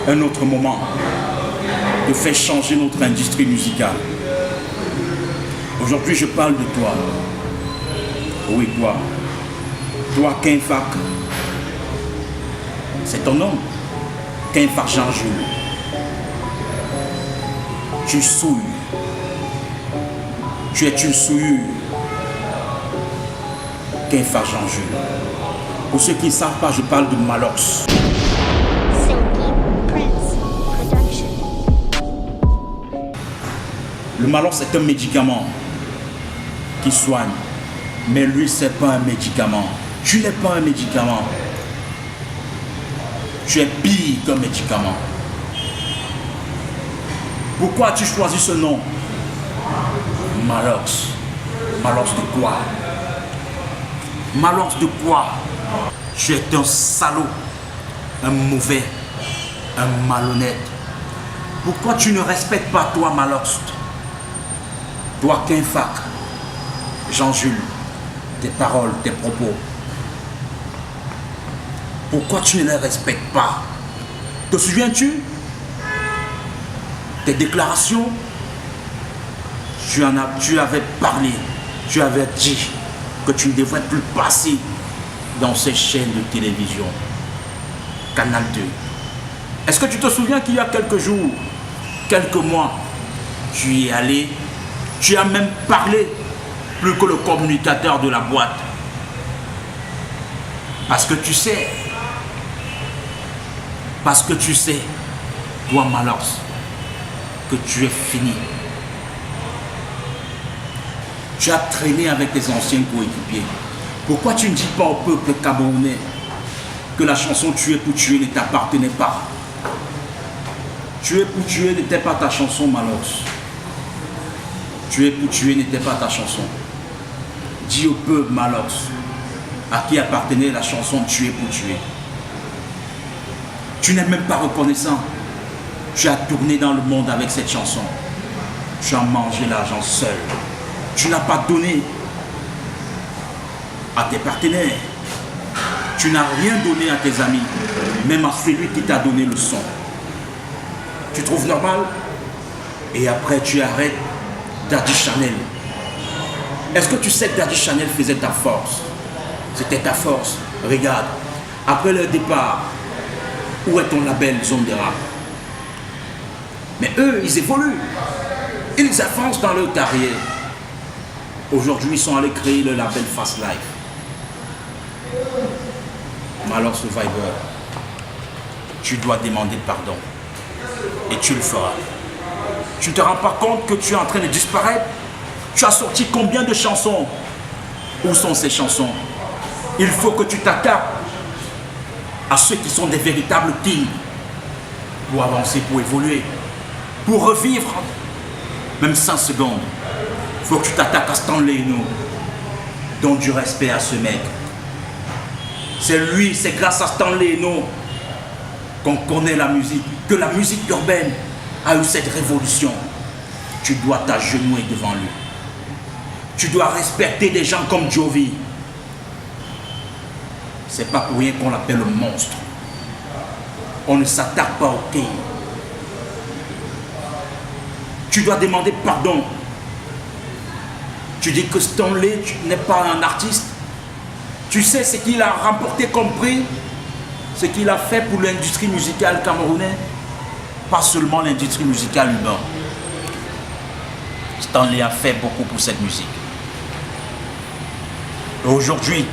un autre moment de faire changer notre industrie musicale. Aujourd'hui, je parle de toi. Oui, toi. Toi, King Fac. C'est ton nom. King Fac Jean-Jules. Tu souilles. Tu es une souillure. King Fac Jean-Jules. Pour ceux qui ne savent pas, je parle de Malox. Le Malox est un médicament qui soigne. Mais lui, ce n'est pas un médicament. Tu n'es pas un médicament. Tu es pire qu'un médicament. Pourquoi as-tu choisi ce nom? Malox. Malox de quoi? Malox de quoi? Tu es un salaud, un mauvais, un malhonnête. Pourquoi tu ne respectes pas toi, Malox? Toi, King Fac, Jean-Jules, tes paroles, tes propos. Pourquoi tu ne les respectes pas? Te souviens-tu? Tes déclarations, tu avais parlé, tu avais dit que tu ne devrais plus passer dans ces chaînes de télévision. Canal 2. Est-ce que tu te souviens qu'il y a quelques jours, quelques mois, tu y es allé, tu as même parlé plus que le communicateur de la boîte. Parce que tu sais, toi Malox, que tu es fini. Tu as traîné avec tes anciens coéquipiers. Pourquoi tu ne dis pas au peuple camerounais que la chanson Tuer pour tuer ne t'appartenait pas? Tuer pour tuer n'était pas ta chanson, Malox. Tuer pour tuer n'était pas ta chanson. Dis au peuple, Malox, à qui appartenait la chanson Tuer pour tuer. Tu n'es même pas reconnaissant. Tu as tourné dans le monde avec cette chanson. Tu as mangé l'argent seul. Tu n'as pas donné à tes partenaires. Tu n'as rien donné à tes amis, même à celui qui t'a donné le son. Tu trouves normal? Et après tu arrêtes Daddy Chanel. Est-ce que tu sais que Daddy Chanel faisait ta force? C'était ta force. Regarde, après leur départ, où est ton label Zone de Rap? Mais eux, ils évoluent. Ils avancent dans leur carrière. Aujourd'hui, ils sont allés créer le label Fast Life. Malox Survivor, tu dois demander pardon. Et tu le feras. Tu ne te rends pas compte que tu es en train de disparaître? Tu as sorti combien de chansons? Où sont ces chansons? Il faut que tu t'attaques à ceux qui sont des véritables kings pour avancer, pour évoluer, pour revivre, même 5 secondes. Il faut que tu t'attaques à Stanley Eno. Donne du respect à ce mec. C'est lui, c'est grâce à Stanley Eno qu'on connaît la musique, que la musique urbaine a eu cette révolution. Tu dois t'agenouiller devant lui. Tu dois respecter des gens comme Jovi. C'est pas pour rien qu'on l'appelle le monstre. On ne s'attaque pas au king. Tu dois demander pardon. Tu dis que Stanley n'est pas un artiste. Tu sais ce qu'il a remporté comme prix, ce qu'il a fait pour l'industrie musicale camerounaise, pas seulement l'industrie musicale urbaine. Stanley a fait beaucoup pour cette musique. Et aujourd'hui,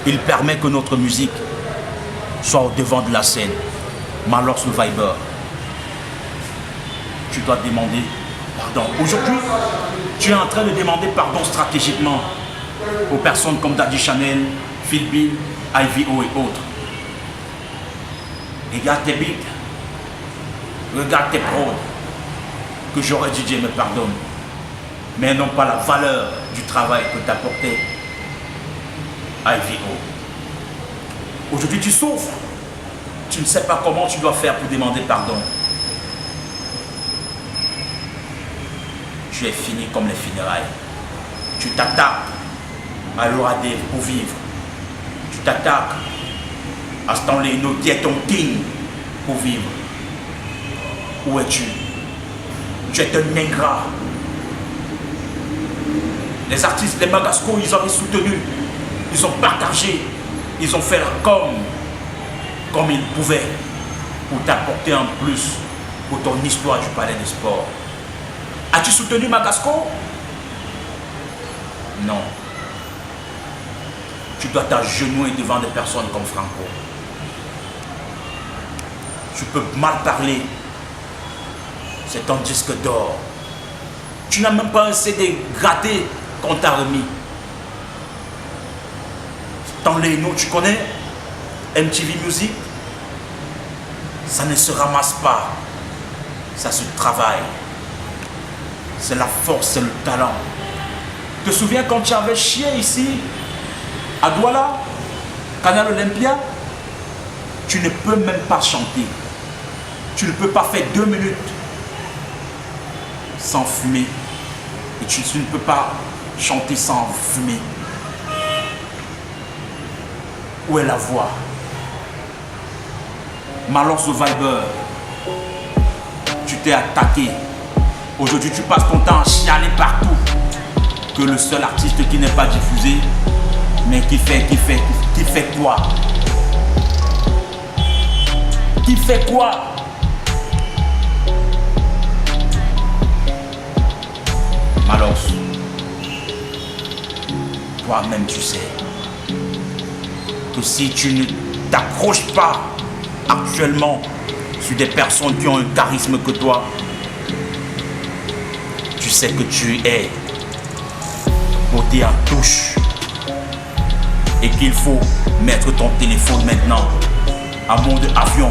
il permet que notre musique soit au devant de la scène. Malox Survivor, tu dois demander pardon. Aujourd'hui, tu es en train de demander pardon stratégiquement aux personnes comme Daddy Chanel, Phil Bill, IVO et autres. Regarde tes beats, regarde tes prods, que j'aurais dit Dieu me pardonne, mais non pas la valeur du travail que t'apportait IVO. Aujourd'hui tu souffres, tu ne sais pas comment tu dois faire pour demander pardon. Tu es fini comme les funérailles. Tu t'attaques à l'Oradé pour vivre. Tu t'attaques à Stanley Eno qui est ton king pour vivre. Où es-tu? Tu es un ingrat. Les artistes, les Magasco, ils avaient soutenu. Ils ont partagé. Ils ont fait la comme ils pouvaient pour t'apporter en plus pour ton histoire du palais des sports. As-tu soutenu Magasco? Non. Tu dois t'agenouiller devant des personnes comme Franco. Tu peux mal parler. C'est ton disque d'or. Tu n'as même pas un CD gratté qu'on t'a remis. Dans les noms, tu connais MTV Music, ça ne se ramasse pas. Ça se travaille. C'est la force, c'est le talent. Tu te souviens quand tu avais chié ici, à Douala, Canal Olympia? Tu ne peux même pas chanter. Tu ne peux pas faire 2 minutes sans fumer. Et tu ne peux pas chanter sans fumer. Où est la voix? Malheur Survivor, tu t'es attaqué. Aujourd'hui, tu passes ton temps à chialer partout. Que le seul artiste qui n'est pas diffusé, mais qui fait quoi? Qui fait quoi? Malheur, toi-même tu sais que si tu ne t'accroches pas actuellement sur des personnes qui ont un charisme que toi, tu sais que tu es beauté en touche et qu'il faut mettre ton téléphone maintenant en mode avion